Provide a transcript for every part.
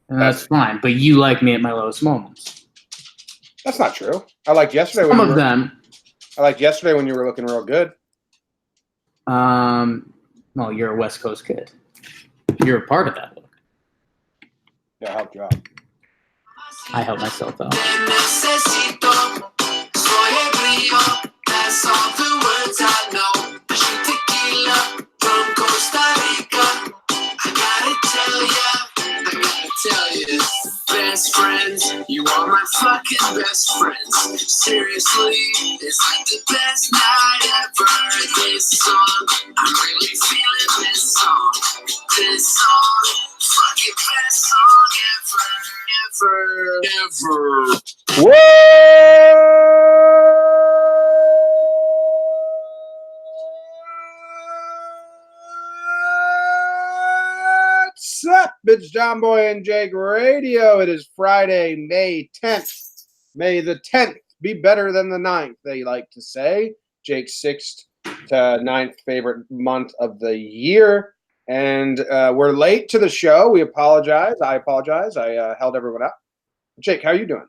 And that's fine. But you like me at my lowest moments. That's not true. I liked yesterday. Some of them. I liked yesterday when you were looking real good. Well, you're a West Coast kid. You're a part of that look. Yeah, I helped you out. I helped myself out. That's all the words I know. Shoot tequila from Costa Rica. I gotta tell you, best friends, you are my fucking best friends. Seriously, it's like the best night ever. This song, I'm really feeling this song. This song, fucking best song ever. What's up? It's Jomboy and Jake Radio. It is Friday, May 10th. May the 10th be better than the 9th, they like to say. Jake's 6th to 9th favorite month of the year. And we're late to the show. We apologize. I apologize. I held everyone up. Jake, how are you doing?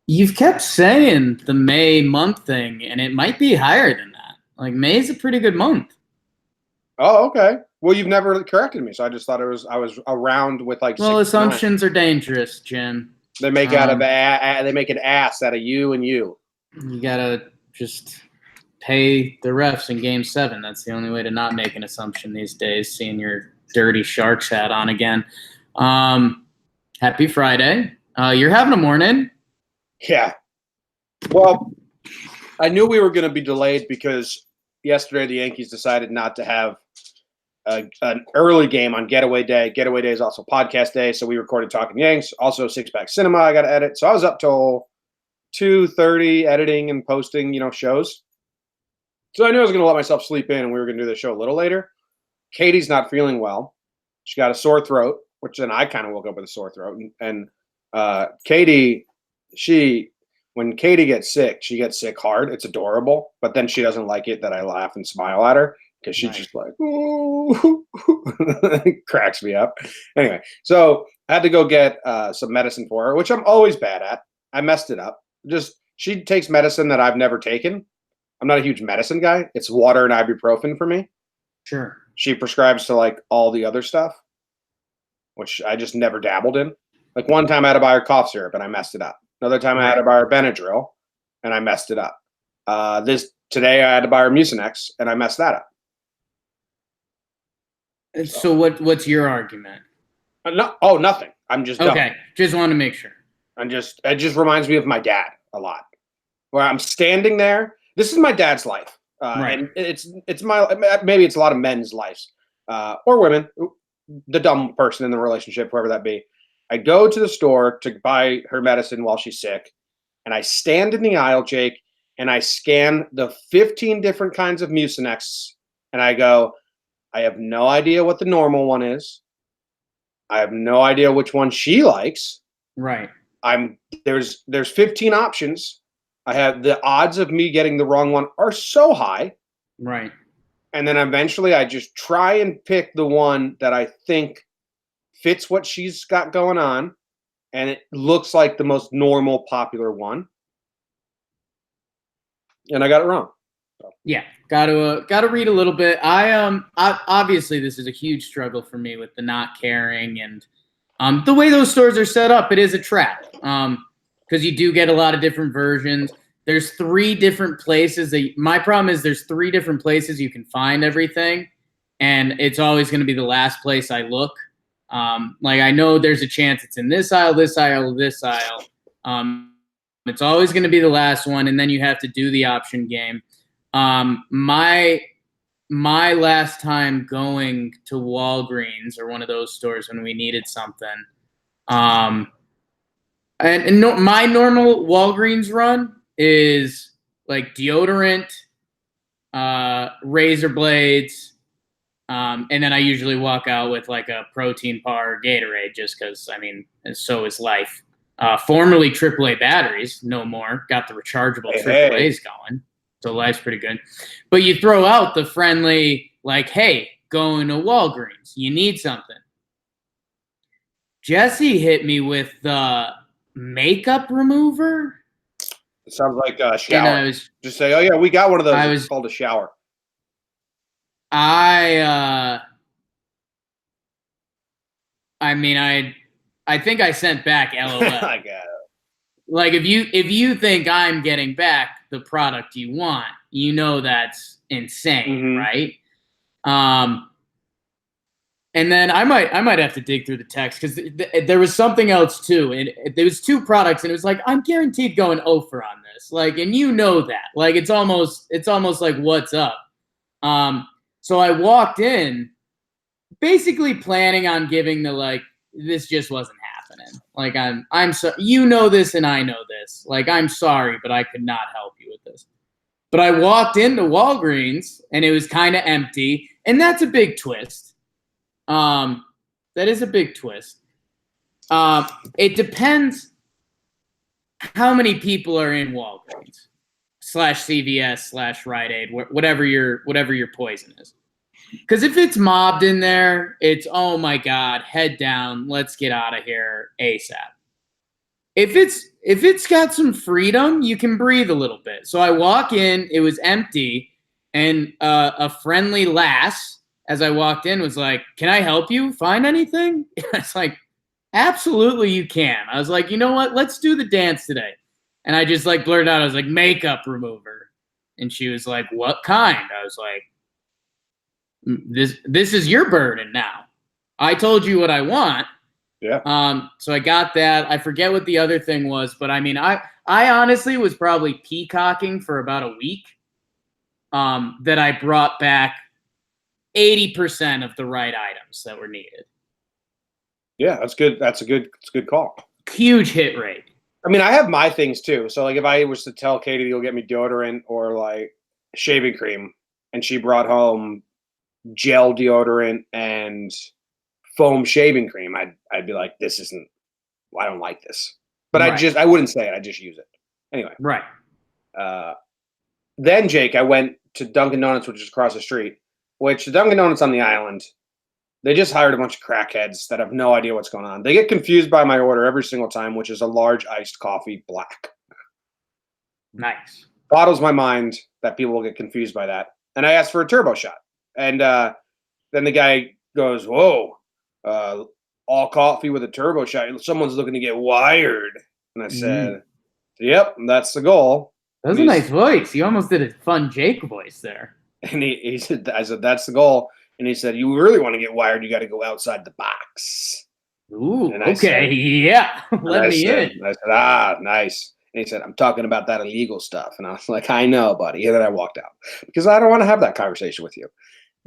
You've kept saying the May month thing, and it might be higher than that. Like, May's a pretty good month. Oh, okay. Well, you've never corrected me, so I just thought I was around with like. Well, assumptions are dangerous, Jim. They make they make an ass out of you and you. You gotta just pay the refs in Game 7. That's the only way to not make an assumption these days. Seeing your dirty Sharks hat on again. Happy Friday. You're having a morning. Yeah. Well, I knew we were going to be delayed because yesterday the Yankees decided not to have an early game on Getaway Day. Getaway Day is also podcast day, so we recorded Talking Yanks. Also, Six Pack Cinema I got to edit. So I was up till 2:30 editing and posting, shows. So I knew I was going to let myself sleep in, and we were going to do the show a little later. Katie's not feeling well. She got a sore throat, which then I kind of woke up with a sore throat. And Katie, when Katie gets sick, she gets sick hard. It's adorable, but then she doesn't like it that I laugh and smile at her because she's just like, ooh, cracks me up. Anyway, so I had to go get some medicine for her, which I'm always bad at. I messed it up. She takes medicine that I've never taken. I'm not a huge medicine guy. It's water and ibuprofen for me. Sure. She prescribes to like all the other stuff, which I just never dabbled in. Like one time I had to buy her cough syrup and I messed it up. Another time I had to buy her Benadryl and I messed it up. Today I had to buy her Mucinex and I messed that up. So what's your argument? Nothing. I'm just dumb. Okay. Just want to make sure. It just reminds me of my dad a lot. Where I'm standing there. This is my dad's life. Right. And maybe it's a lot of men's lives. Or women. The dumb person in the relationship, whoever that be. I go to the store to buy her medicine while she's sick, and I stand in the aisle, Jake, and I scan the 15 different kinds of Mucinex, and I go, I have no idea what the normal one is. I have no idea which one she likes. Right. There's 15 options. I have the odds of me getting the wrong one are so high. Right. And then eventually I just try and pick the one that I think fits what she's got going on, and it looks like the most normal, popular one. And I got it wrong. So. Yeah, got to read a little bit. I obviously this is a huge struggle for me with the not caring and the way those stores are set up. It is a trap because you do get a lot of different versions. There's 3 different places. My problem is there's 3 different places you can find everything, and it's always going to be the last place I look. Like I know there's a chance it's in this aisle, this aisle, this aisle. It's always going to be the last one, and then you have to do the option game. My last time going to Walgreens or one of those stores when we needed something, my normal Walgreens run is like deodorant, razor blades. And then I usually walk out with like a protein bar or Gatorade just because, so is life. Formerly AAA batteries, no more. Got the rechargeable AAAs going. So life's pretty good. But you throw out the friendly, like, hey, going to Walgreens. You need something. Jesse hit me with the makeup remover. It sounds like a And shower. I was, Just say, oh yeah, we got one of those. I It's was- called a shower. I mean, I think I sent back LOL. I got it. Like if you think I'm getting back the product you want, you know that's insane, right? And then I might have to dig through the text because there was something else too, and there was 2 products, and it was like I'm guaranteed going over on this, like, and you know that, like it's almost like what's up. So I walked in, basically planning on giving the like this just wasn't happening. Like I'm so you know this and I know this. Like I'm sorry, but I could not help you with this. But I walked into Walgreens and it was kind of empty, and that's a big twist. That is a big twist. It depends how many people are in Walgreens / CVS / Rite Aid, whatever your poison is. Because if it's mobbed in there, it's oh my god, head down, let's get out of here ASAP. If it's got some freedom, you can breathe a little bit. So I walk in, it was empty, and a friendly lass, as I walked in, was like, "Can I help you find anything?" I was like, "Absolutely, you can." I was like, "You know what? Let's do the dance today." And I just like blurted out, I was like, "Makeup remover," and she was like, "What kind?" I was like, This is your burden now. I told you what I want." Yeah. So I got that. I forget what the other thing was, but I mean, I honestly was probably peacocking for about a week. That I brought back 80% of the right items that were needed. Yeah, that's good. That's a good call. Huge hit rate. I mean, I have my things too. So like if I was to tell Katie to go get me deodorant or like shaving cream and she brought home gel deodorant and foam shaving cream, I'd be like, this isn't, I don't like this. But Right. I wouldn't say it. I just use it. Anyway. Right. Then Jake, I went to Dunkin' Donuts, which is across the street, which the Dunkin' Donuts on the island, they just hired a bunch of crackheads that have no idea what's going on. They get confused by my order every single time, which is a large iced coffee black. Nice. Boggles my mind that people will get confused by that. And I asked for a turbo shot. And then the guy goes, "Whoa, all coffee with a turbo shot. Someone's looking to get wired." And I said, "Yep, that's the goal." That was a nice voice. You almost did a fun Jake voice there. And he said, I said, "That's the goal." And he said, "You really want to get wired, you got to go outside the box." Ooh, And I okay, said, yeah. Let me in. I said, "Ah, nice." And he said, "I'm talking about that illegal stuff." And I was like, "I know, buddy." And then I walked out because I don't want to have that conversation with you.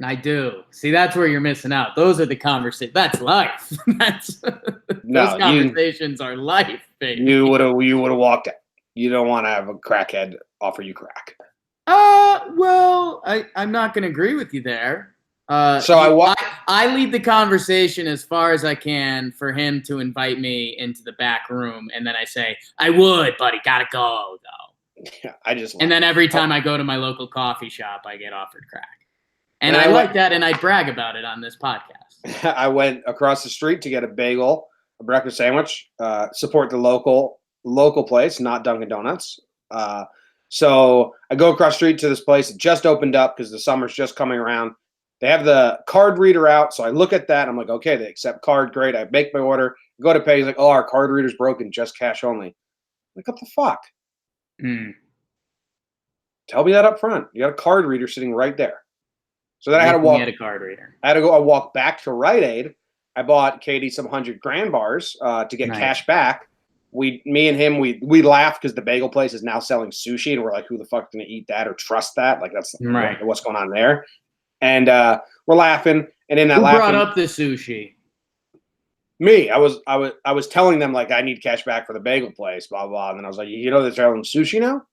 I do. See, that's where you're missing out. Those are the conversations. That's life. Those conversations are life, baby. You would have walked out. You don't want to have a crackhead offer you crack. Well, I'm not going to agree with you there. So I lead the conversation as far as I can for him to invite me into the back room, and then I say, "I would, buddy, gotta go though." Yeah, and then every time I go to my local coffee shop, I get offered crack, and I like that, and I brag about it on this podcast. I went across the street to get a bagel, a breakfast sandwich. Support the local place, not Dunkin' Donuts. So I go across the street to this place. It just opened up because the summer's just coming around. They have the card reader out, so I look at that. I'm like, okay, they accept card, great. I make my order, go to pay. He's like, "Oh, our card reader's broken, just cash only." I'm like, what the fuck? Tell me that up front. You got a card reader sitting right there. So then I had to walk. A card reader. I had to go. I walked back to Rite Aid. I bought Katie some 100 grand bars to get cash back. Me and him, we laughed because the bagel place is now selling sushi, and we're like, who the fuck's gonna eat that or trust that? Like that's what's going on there. And we're laughing, and in that Who brought up the sushi? Me. I was telling them like I need cash back for the bagel place, blah blah. And then I was like, you know, they're selling sushi now.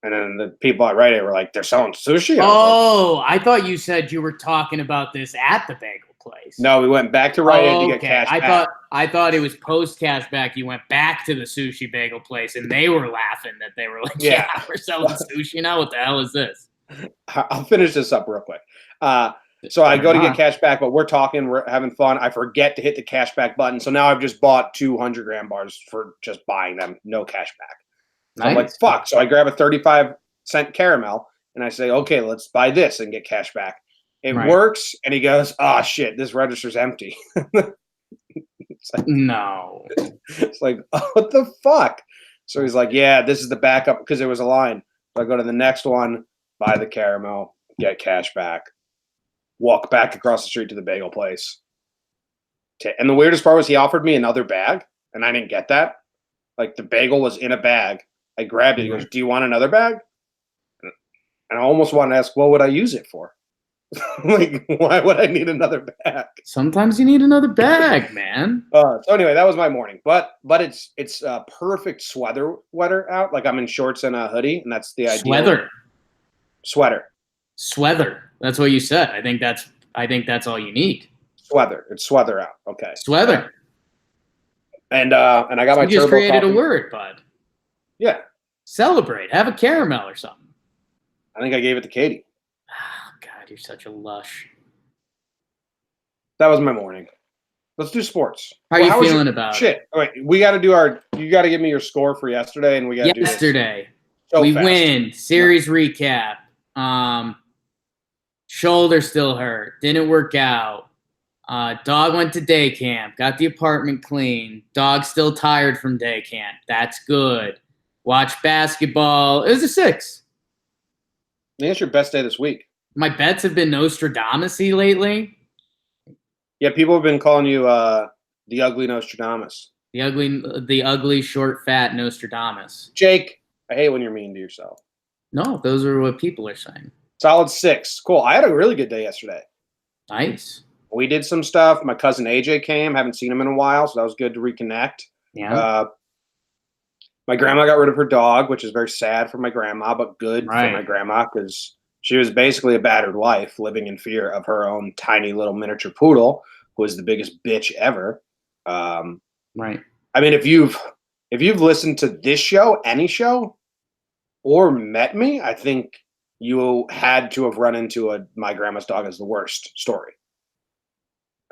And then the people at Rite Aid were like, they're selling sushi. I thought you said you were talking about this at the bagel place. No, we went back to Rite Aid to get cash back. I thought it was post cash back. You went back to the sushi bagel place, and they were laughing that they were like, "Yeah, we're selling sushi now. What the hell is this?" I'll finish this up real quick. So I go to get cash back, but we're talking, we're having fun. I forget to hit the cash back button. So now I've just bought 200 graham bars for just buying them, no cash back. So I'm like, fuck. So I grab a 35-cent caramel and I say, okay, let's buy this and get cash back. It works. And he goes, oh, shit, this register's empty. It's like, no. It's like, oh, what the fuck? So he's like, yeah, this is the backup because there was a line. So I go to the next one, buy the caramel, get cash back, walk back across the street to the bagel place. And the weirdest part was he offered me another bag, and I didn't get that. Like the bagel was in a bag. I grabbed it. He goes, do you want another bag? And I almost wanted to ask, what would I use it for? Like, why would I need another bag? Sometimes you need another bag, man. So anyway, that was my morning. But it's perfect weather out. Like I'm in shorts and a hoodie, and that's the ideal. Sweater. That's what you said. I think that's all you need. Sweater. It's sweater out. Okay. Sweater. And I got my. You just turbo created coffee. a word, bud. Yeah. Celebrate. Have a caramel or something. I think I gave it to Katie. Oh, God, you're such a lush. That was my morning. Let's do sports. How are you feeling about it? Shit. All right, we got to do you got to give me your score for yesterday, and we got to do this. Yesterday. So we fast. win. Series recap. Shoulder still hurt. Didn't work out. Dog went to day camp. Got the apartment clean. Dog still tired from day camp. That's good. Watch basketball. It was a 6. I think it's your best day this week. My bets have been Nostradamus-y lately. Yeah, people have been calling you the ugly Nostradamus. The ugly, short, fat Nostradamus. Jake, I hate when you're mean to yourself. No, those are what people are saying. Solid 6. Cool. I had a really good day yesterday. Nice. We did some stuff. My cousin AJ came. Haven't seen him in a while, so that was good to reconnect. Yeah. My grandma got rid of her dog, which is very sad for my grandma, but good for my grandma because she was basically a battered wife living in fear of her own tiny little miniature poodle, who was the biggest bitch ever. Right. I mean, if you've listened to this show, any show, or met me, I think you had to have run into my grandma's dog is the worst story.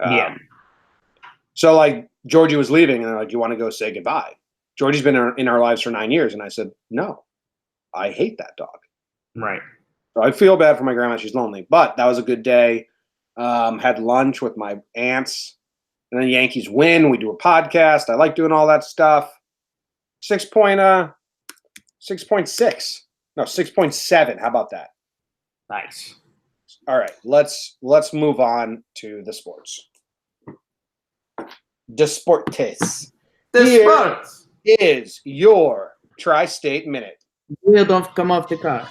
Yeah. So like Georgie was leaving, and they're like, "You want to go say goodbye?" Georgie's been in our lives for 9 years, and I said, "No, I hate that dog." Right. So I feel bad for my grandma; she's lonely. But that was a good day. Had lunch with my aunts, and then Yankees win. We do a podcast. I like doing all that stuff. 6.6. No, 6.7. How about that? Nice. All right, let's move on to the sports. Desportes. Here is your Tri-State Minute. Wheel don't come off the car.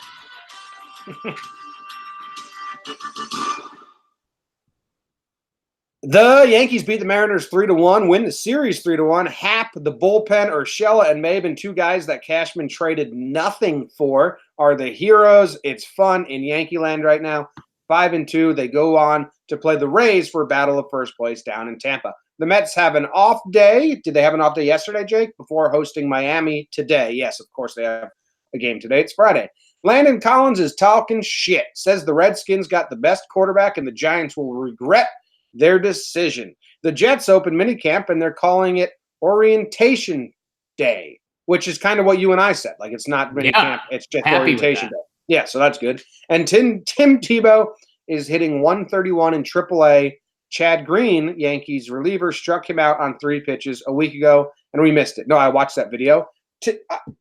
The Yankees beat the Mariners 3-1, win the series 3-1. Hap, the bullpen, Urshela, and Maben, 2 guys that Cashman traded nothing for, are the heroes. It's fun in Yankee land right now. 5-2, they go on to play the Rays for a battle of first place down in Tampa. The Mets have an off day. Did they have an off day yesterday, Jake? Before hosting Miami today. Yes, of course they have a game today. It's Friday. Landon Collins is talking shit. Says the Redskins got the best quarterback and the Giants will regret their decision. The Jets open minicamp and they're calling it Orientation Day, which is kind of what you and I said. Like it's not minicamp, it's just Orientation Day. Yeah, so that's good. And Tim Tebow is hitting 131 in AAA. Chad Green, Yankees reliever, struck him out on 3 pitches a week ago, and we missed it. No, I watched that video.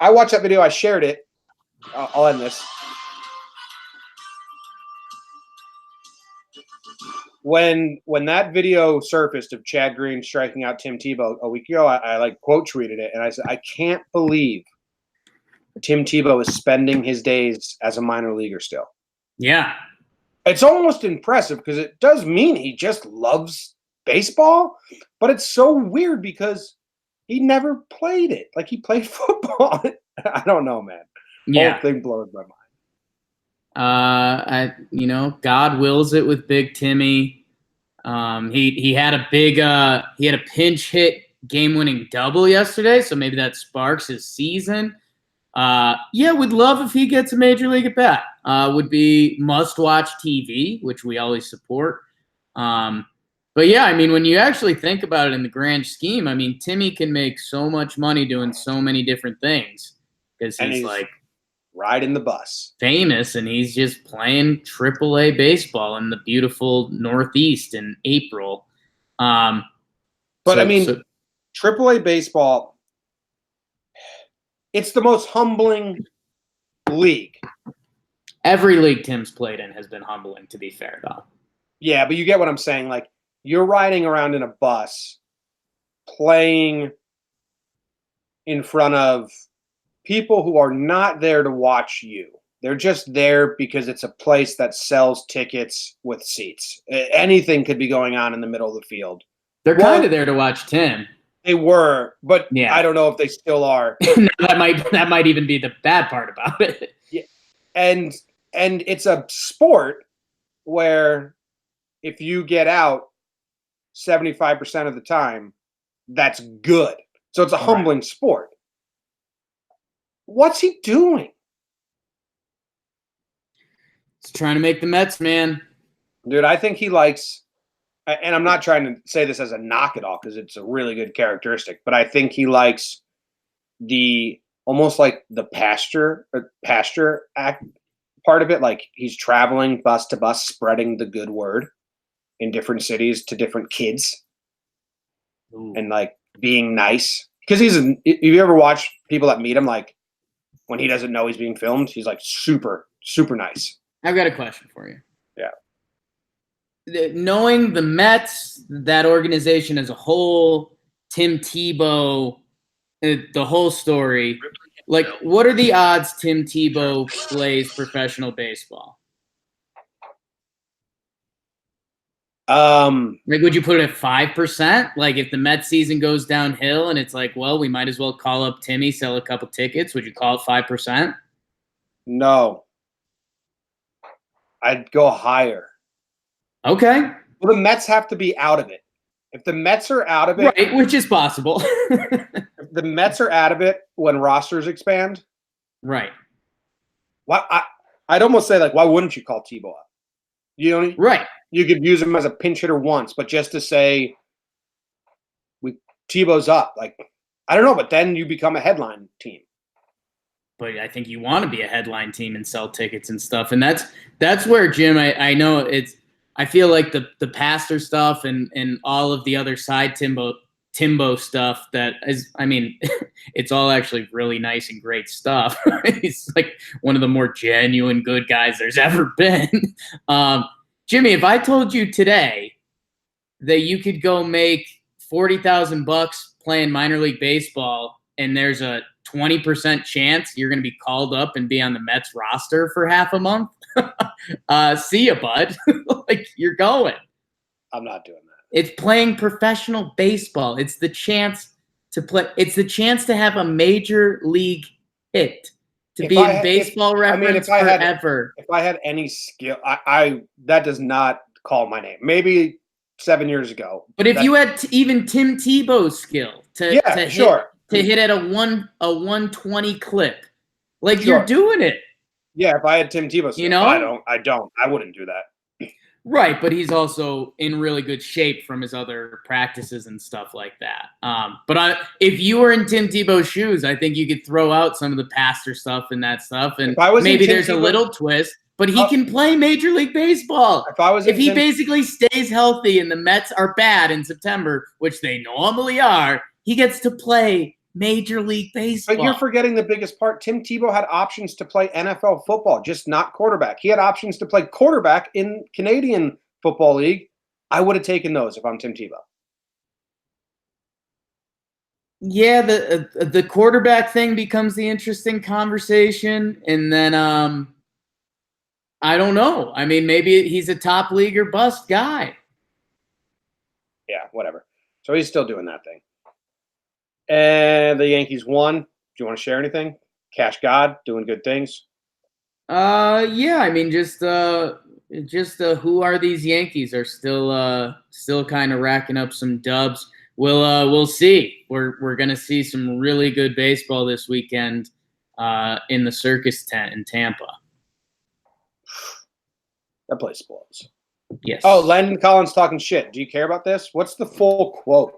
I watched that video. I shared it. I'll end this. When that video surfaced of Chad Green striking out Tim Tebow a week ago, I like quote tweeted it, and I said, I can't believe Tim Tebow is spending his days as a minor leaguer still. Yeah. It's almost impressive because it does mean he just loves baseball, but it's so weird because he never played it. Like he played football. I don't know, man. Yeah. Whole thing blows my mind. God wills it with Big Timmy. He had a pinch hit game-winning double yesterday, so maybe that sparks his season. We'd love if he gets a major league at bat. would be must-watch TV, which we always support. But yeah, I mean, when you actually think about it in the grand scheme, I mean, Timmy can make so much money doing so many different things because he's like riding the bus, famous, and he's just playing AAA baseball in the beautiful Northeast in April. But I mean, AAA baseball, it's the most humbling league. Every league Tim's played in has been humbling, to be fair, though. Yeah, but you get what I'm saying. Like, you're riding around in a bus playing in front of people who are not there to watch you. They're just there because it's a place that sells tickets with seats. Anything could be going on in the middle of the field. They're kind of there to watch Tim. They were, but yeah. I don't know if they still are. that might even be the bad part about it. Yeah. And it's a sport where if you get out 75% of the time, that's good. So it's a humbling sport. What's he doing? He's trying to make the Mets, man. Dude, I think he likes, and I'm not trying to say this as a knock at all because it's a really good characteristic, but I think he likes the almost like the pasture act part of it. Like, he's traveling bus to bus, spreading the good word in different cities to different kids. Ooh. And like being nice. Because if you ever watch people that meet him, like when he doesn't know he's being filmed, he's like super, super nice. I've got a question for you. Yeah. Knowing the Mets, that organization as a whole, Tim Tebow, the whole story, like, what are the odds Tim Tebow plays professional baseball? Like, would you put it at 5%? Like, if the Mets season goes downhill and it's like, well, we might as well call up Timmy, sell a couple tickets, would you call it 5%? No. I'd go higher. Okay. Well, the Mets have to be out of it. If the Mets are out of it, right, which is possible. If the Mets are out of it when rosters expand, right? Why? I'd almost say, like, why wouldn't you call Tebow up? Right. You could use him as a pinch hitter once, but just to say, Tebow's up, like, I don't know. But then you become a headline team. But I think you want to be a headline team and sell tickets and stuff, and that's where, Jim, I know it's. I feel like the pastor stuff and all of the other side Timbo stuff that is, I mean, it's all actually really nice and great stuff. He's like one of the more genuine good guys there's ever been. Jimmy, if I told you today that you could go make $40,000 playing minor league baseball and there's a 20% chance you're going to be called up and be on the Mets roster for half a month, see ya, bud. Like, you're going. I'm not doing that. It's playing professional baseball. It's the chance to play. It's the chance to have a major league hit, to be in Baseball Reference forever. If I had any skill, I that does not call my name. Maybe 7 years ago. But if you had even Tim Tebow's skill to hit at a 120 clip, like, you're doing it. Yeah, if I had Tim Tebow's skill, I wouldn't do that. Right, but he's also in really good shape from his other practices and stuff like that. But if you were in Tim Tebow's shoes, I think you could throw out some of the pastor stuff and that stuff, and maybe there's a little twist. But he can play Major League Baseball. If he basically stays healthy and the Mets are bad in September, which they normally are, he gets to play Major League Baseball. But you're forgetting the biggest part. Tim Tebow had options to play NFL football, just not quarterback. He had options to play quarterback in Canadian Football League. I would have taken those if I'm Tim Tebow. Yeah, the quarterback thing becomes the interesting conversation, and then I don't know. I mean, maybe he's a top league or bust guy. Yeah, whatever. So he's still doing that thing. And the Yankees won. Do you want to share anything? Cash God doing good things. Yeah. I mean, just who are these Yankees are still kind of racking up some dubs. We'll see. We're gonna see some really good baseball this weekend in the circus tent in Tampa. That place blows. Yes. Oh, Landon Collins talking shit. Do you care about this? What's the full quote?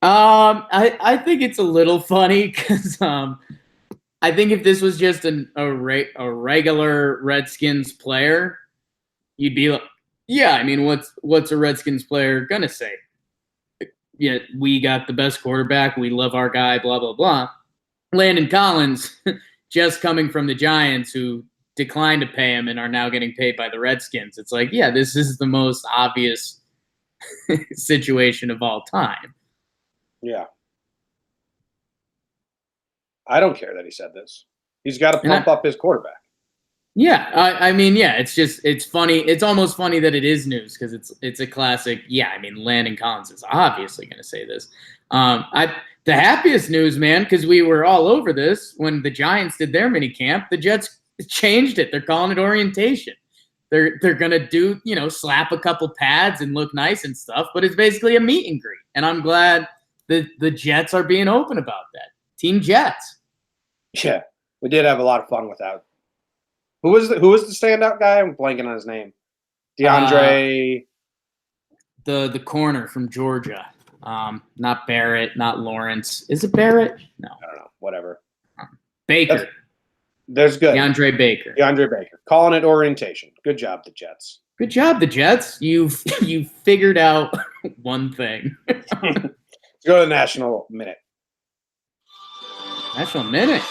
I think it's a little funny because I think if this was just a regular Redskins player, you'd be like, yeah, I mean, what's a Redskins player gonna say? Yeah, we got the best quarterback. We love our guy. Blah blah blah. Landon Collins, just coming from the Giants, who declined to pay him and are now getting paid by the Redskins. It's like, yeah, this is the most obvious situation of all time. Yeah. I don't care that he said this. He's got to pump up his quarterback. Yeah, I mean, yeah, it's funny. It's almost funny that it is news because it's a classic. Yeah, I mean, Landon Collins is obviously going to say this. The happiest news, man, because we were all over this when the Giants did their mini camp. The Jets changed it. They're calling it orientation. They're gonna do, slap a couple pads and look nice and stuff, but it's basically a meet and greet. And I'm glad that the Jets are being open about that. Team Jets. Yeah, we did have a lot of fun with that. Who was the standout guy? I'm blanking on his name. DeAndre. The corner from Georgia. Not Barrett, not Lawrence. Is it Barrett? No. I don't know. Whatever. Baker. There's good. DeAndre Baker. Calling it orientation. Good job, the Jets. Good job, the Jets. You figured out one thing. Let's go to the National Minute. National Minute.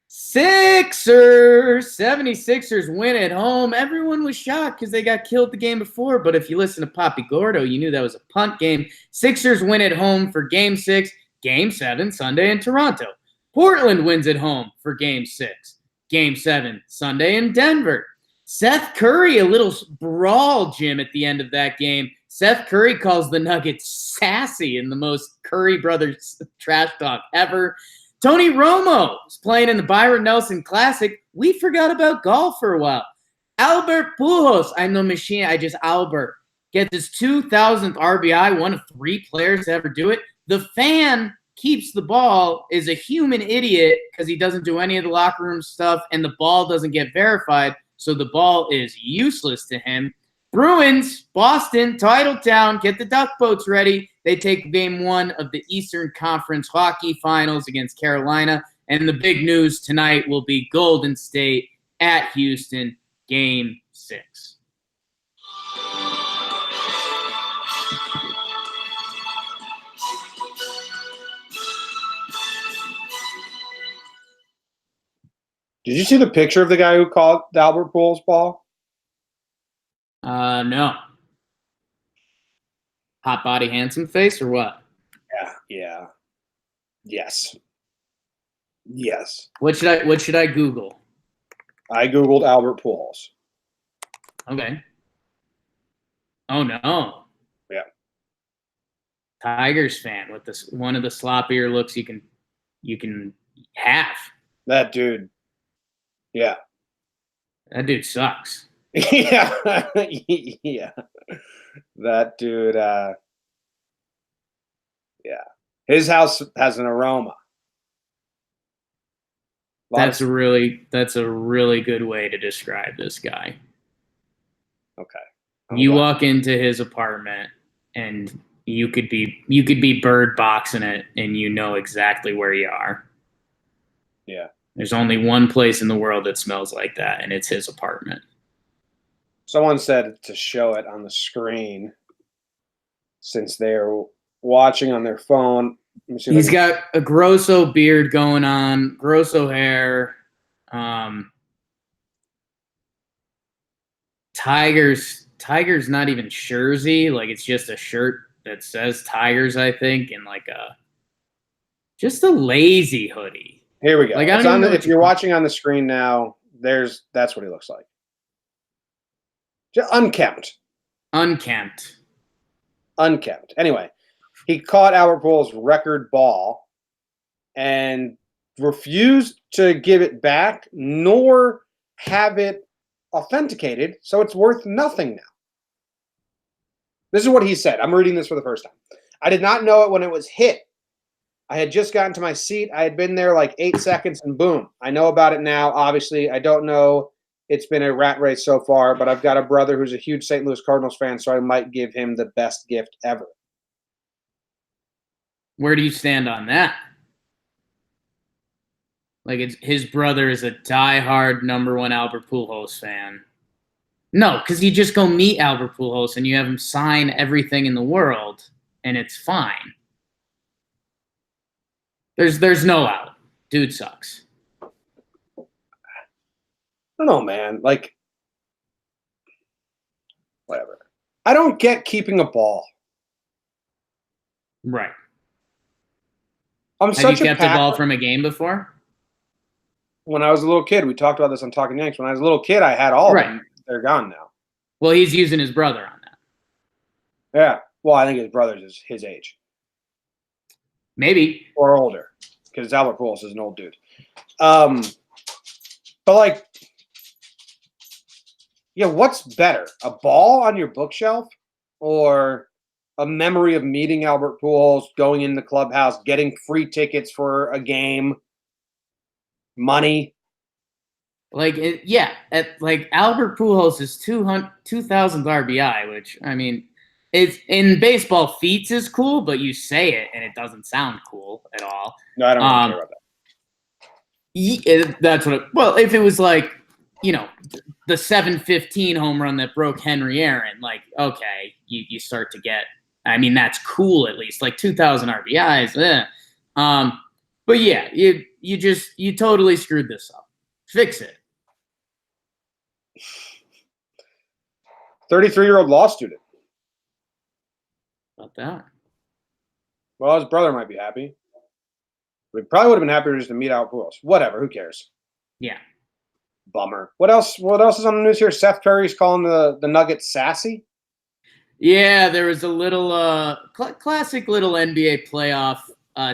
Sixers. 76ers win at home. Everyone was shocked because they got killed the game before. But if you listen to Papi Gordo, you knew that was a punt game. Sixers win at home for Game 6. Game 7 Sunday in Toronto. Portland wins at home for Game 6. Game 7 Sunday in Denver. Seth Curry, a little brawl, Jim, at the end of that game. Seth Curry calls the Nuggets sassy in the most Curry Brothers trash talk ever. Tony Romo is playing in the Byron Nelson Classic. We forgot about golf for a while. Albert Pujols, I'm no machine, Albert, gets his 2,000th RBI, one of 3 players to ever do it. The fan keeps the ball, is a human idiot because he doesn't do any of the locker room stuff, and the ball doesn't get verified, so the ball is useless to him. Bruins, Boston, Titletown, get the duck boats ready. They take Game 1 of the Eastern Conference Hockey Finals against Carolina. And the big news tonight will be Golden State at Houston, Game 6. Did you see the picture of the guy who caught the Albert Pujols ball? No. Hot body, handsome face, or what? Yeah. Yes. What should I Google? I Googled Albert Pujols. Okay. Oh no. Yeah. Tigers fan with this one of the sloppier looks you can have. That dude. Yeah. That dude sucks. Yeah. Yeah. That dude, yeah. His house has an aroma. That's a really good way to describe this guy. Okay. You walk into his apartment and you could be bird boxing it and you know exactly where you are. Yeah. There's only one place in the world that smells like that, and it's his apartment. Someone said to show it on the screen since they're watching on their phone. He's got a Grosso beard going on, Grosso hair. Tigers not even Jersey, like it's just a shirt that says Tigers, I think, and like just a lazy hoodie. Here we go. Like, if you're watching on the screen now, that's what he looks like. Just unkempt. Anyway, he caught Albert Pujols' record ball and refused to give it back nor have it authenticated, so it's worth nothing now. This is what he said. I'm reading this for the first time. I did not know it when it was hit. I had just gotten to my seat. I had been there like 8 seconds, and boom, I know about it now. Obviously, I don't know. It's been a rat race so far, but I've got a brother who's a huge St. Louis Cardinals fan, so I might give him the best gift ever. Where do you stand on that? Like, his brother is a diehard #1 Albert Pujols fan. No, because you just go meet Albert Pujols and you have him sign everything in the world, and it's fine. There's no out. Dude sucks. I don't know, man. Like, whatever. I don't get keeping a ball. Right. I'm Have you such a kept a ball packer. from a game before? When I was a little kid, we talked about this on Talking Yanks. When I was a little kid, I had all of them. They're gone now. Well, he's using his brother on that. Yeah. Well, I think his brother's is his age. Maybe. Or older. Because Albert Pujols is an old dude. But, like, yeah, what's better? A ball on your bookshelf or a memory of meeting Albert Pujols, going in the clubhouse, getting free tickets for a game, money? Like, like Albert Pujols is 2,000th RBI, which, I mean, it's in baseball, feats is cool, but you say it and it doesn't sound cool at all. No, I don't really care about that. That's what well, if it was like, you know, the 715 home run that broke Henry Aaron, like, okay, you start to get, I mean, that's cool at least. Like 2,000 RBIs. But yeah, you totally screwed this up. Fix it. 33-year-old law student. About that. Well, his brother might be happy. We probably would have been happier just to meet Albert Pujols. Whatever, who cares? Yeah. Bummer. What else is on the news here? Seth Curry's calling the Nuggets sassy. Yeah, there was a little classic little NBA playoff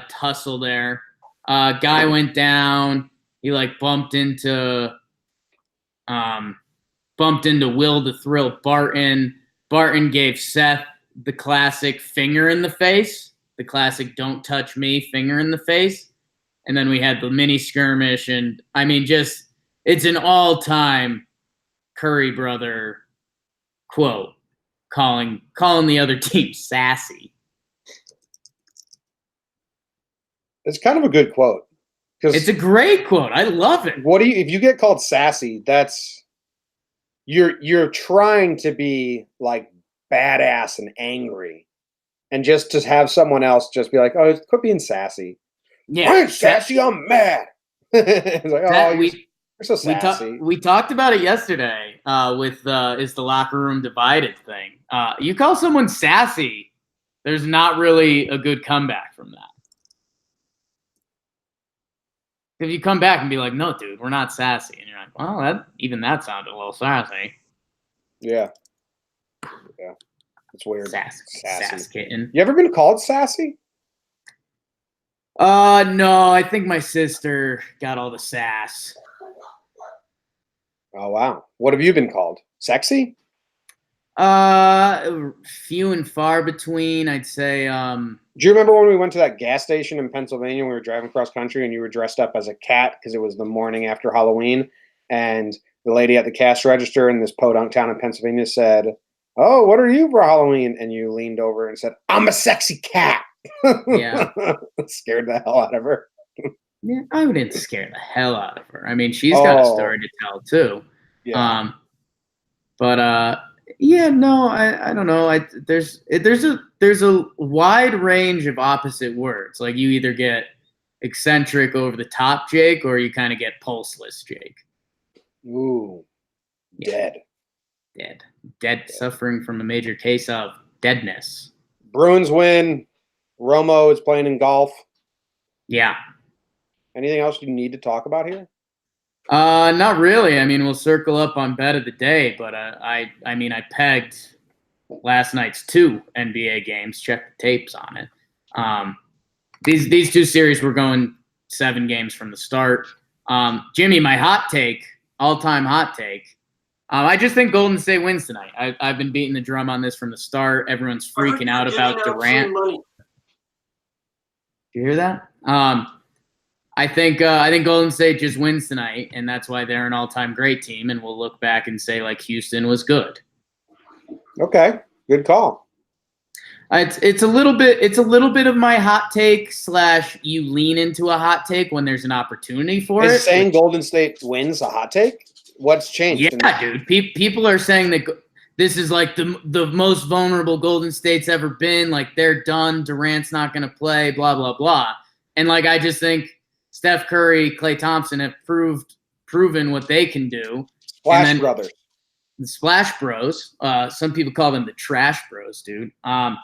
tussle there. Guy went down. He like bumped into Will the Thrill Barton. Barton gave Seth the classic finger in the face, the classic "don't touch me" finger in the face, and then we had the mini skirmish. And I mean, just it's an all-time Curry brother quote. Calling the other team sassy. It's kind of a good quote. It's a great quote. I love it. If you get called sassy, that's you're trying to be like badass and angry, and just to have someone else just be like, "Oh, quit being sassy." Yeah, I ain't sassy. I'm mad. It's like, oh, you're so sassy. We talked about it yesterday with is the locker room divided thing. You call someone sassy, there's not really a good comeback from that. If you come back and be like, "No, dude, we're not sassy," and you're like, "Well, that sounded a little sassy." Yeah, it's weird. Sass kitten. You ever been called sassy? No, I think my sister got all the sass. Oh wow, what have you been called? Sexy? Few and far between, I'd say. Do you remember when we went to that gas station in Pennsylvania when we were driving cross country and you were dressed up as a cat because it was the morning after Halloween, and the lady at the cash register in this podunk town in Pennsylvania said, "Oh, what are you for Halloween?" And you leaned over and said, "I'm a sexy cat." Yeah. Scared the hell out of her. Yeah, I wouldn't scare the hell out of her. I mean, she's got a story to tell too. Yeah. Yeah, no, I don't know. There's a wide range of opposite words. Like you either get eccentric, over the top Jake, or you kind of get pulseless Jake. Ooh, dead. Suffering from a major case of deadness. Bruins win. Romo is playing in golf. Yeah. Anything else you need to talk about here? Not really. I mean, we'll circle up on bet of the day, but I pegged last night's 2 NBA games. Check the tapes on it. These 2 series were going 7 games from the start. Jimmy, my hot take, all-time hot take. I just think Golden State wins tonight. I've been beating the drum on this from the start. Everyone's freaking out about Durant. You hear that? I think Golden State just wins tonight, and that's why they're an all-time great team, and we'll look back and say like Houston was good. Okay, good call. It's a little bit of my hot take / you lean into a hot take when there's an opportunity for it. Is saying Golden State wins a hot take? What's changed? Yeah, dude. People are saying that this is like the most vulnerable Golden State's ever been. Like they're done. Durant's not going to play. Blah blah blah. And like I just think Steph Curry, Klay Thompson have proven what they can do. Splash Brothers. The Splash Bros. Some people call them the Trash Bros, dude. I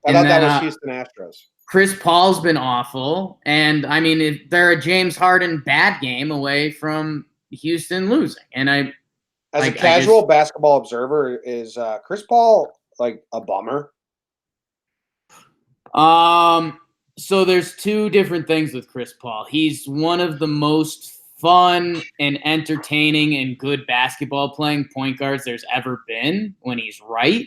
thought that was Houston Astros. Chris Paul's been awful. And, I mean, if they're a James Harden bad game away from Houston losing. And as a casual basketball observer, is Chris Paul, like, a bummer? So there's two different things with Chris Paul. He's one of the most fun and entertaining and good basketball playing point guards there's ever been when he's right.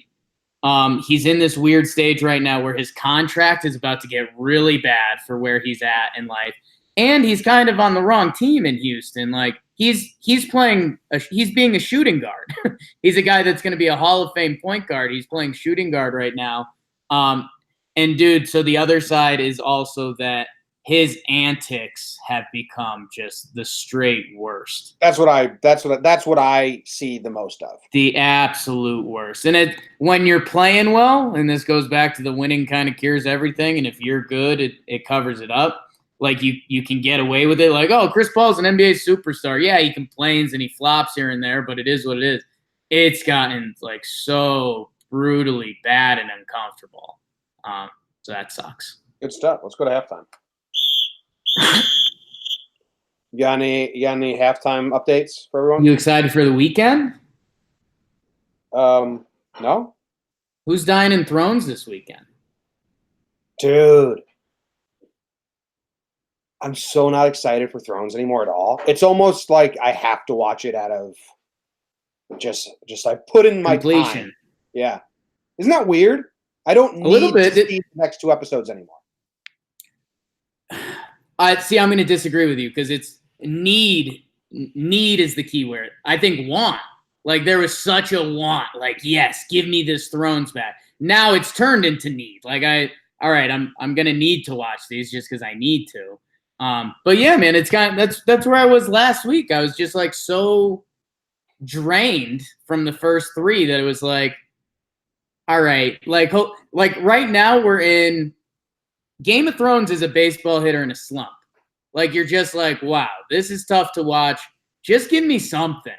He's in this weird stage right now where his contract is about to get really bad for where he's at in life. And he's kind of on the wrong team in Houston. Like he's being a shooting guard. He's a guy that's going to be a Hall of Fame point guard. He's playing shooting guard right now. And dude, so the other side is also that his antics have become just the straight worst. That's what I see the most of. The absolute worst. And when you're playing well, and this goes back to the winning kind of cures everything, and if you're good, it covers it up. Like you can get away with it. Like, oh, Chris Paul's an NBA superstar. Yeah, he complains and he flops here and there, but it is what it is. It's gotten like so brutally bad and uncomfortable. So that sucks. Good stuff. Let's go to halftime. You got any halftime updates for everyone? You excited for the weekend? No. Who's dying in Thrones this weekend? Dude, I'm so not excited for Thrones anymore at all. It's almost like I have to watch it out of just like put in my completion. Time. Yeah, isn't that weird? I don't need to see the next 2 episodes anymore. See, I'm going to disagree with you because it's need. Need is the key word. I think want. Like there was such a want. Like yes, give me this Thrones back. Now it's turned into need. Like all right, I'm going to need to watch these just because I need to. But yeah, man, it's kind of that's where I was last week. I was just like so drained from the first 3 that it was like, all right, like right now we're in. Game of Thrones is a baseball hitter in a slump. Like, you're just like, wow, this is tough to watch. Just give me something.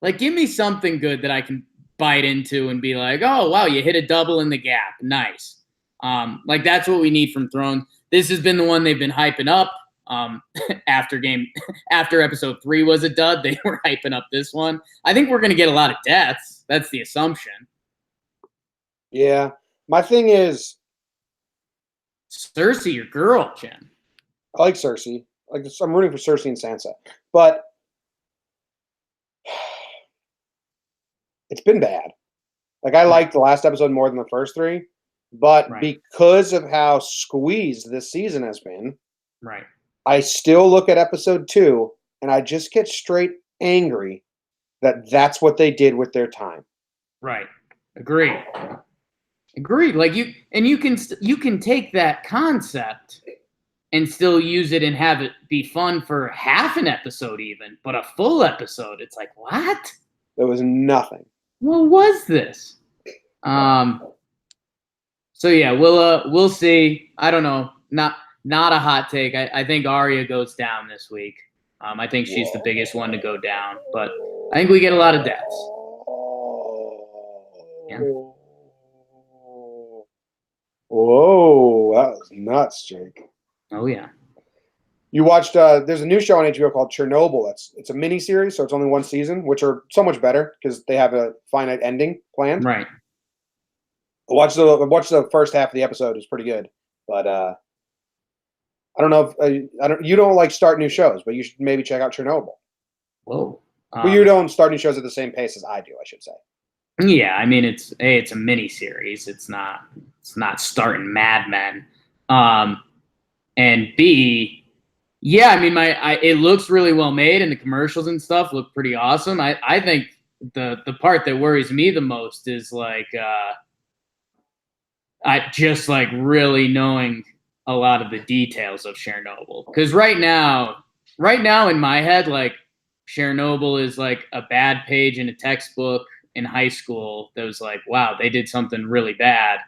Like, give me something good that I can bite into and be like, oh, wow, you hit a double in the gap. Nice. Like, that's what we need from Thrones. This has been the one they've been hyping up. After episode 3 was a dud, they were hyping up this one. I think we're going to get a lot of deaths. That's the assumption. Yeah. My thing is, Cersei, your girl, Jen. I like Cersei. I'm rooting for Cersei and Sansa, but it's been bad. Like I liked the last episode more than the first 3, but because of how squeezed this season has been, I still look at episode 2 and I just get straight angry that that's what they did with their time. Right. Agreed. Like you can take that concept and still use it and have it be fun for half an episode even, but a full episode, it's like, what? There was nothing. What was this? So yeah, we'll see. I don't know. Not a hot take. I think Arya goes down this week. I think she's the biggest one to go down, but I think we get a lot of deaths. Yeah. Whoa, that was nuts, Jake. Oh yeah. You watched? There's a new show on HBO called Chernobyl. It's a mini series, so it's only 1 season, which are so much better because they have a finite ending planned. Right. Watch the first half of the episode. It's pretty good, but I don't know if you don't like start new shows, but you should maybe check out Chernobyl. Whoa. Well, you don't start new shows at the same pace as I do, I should say. Yeah, I mean it's a mini series. It's not starting Mad Men. And B, yeah, I mean, it looks really well made, and the commercials and stuff look pretty awesome. I think the part that worries me the most is like I just like really knowing a lot of the details of Chernobyl, because right now in my head, like Chernobyl is like a bad page in a textbook in high school that was like, wow, they did something really bad,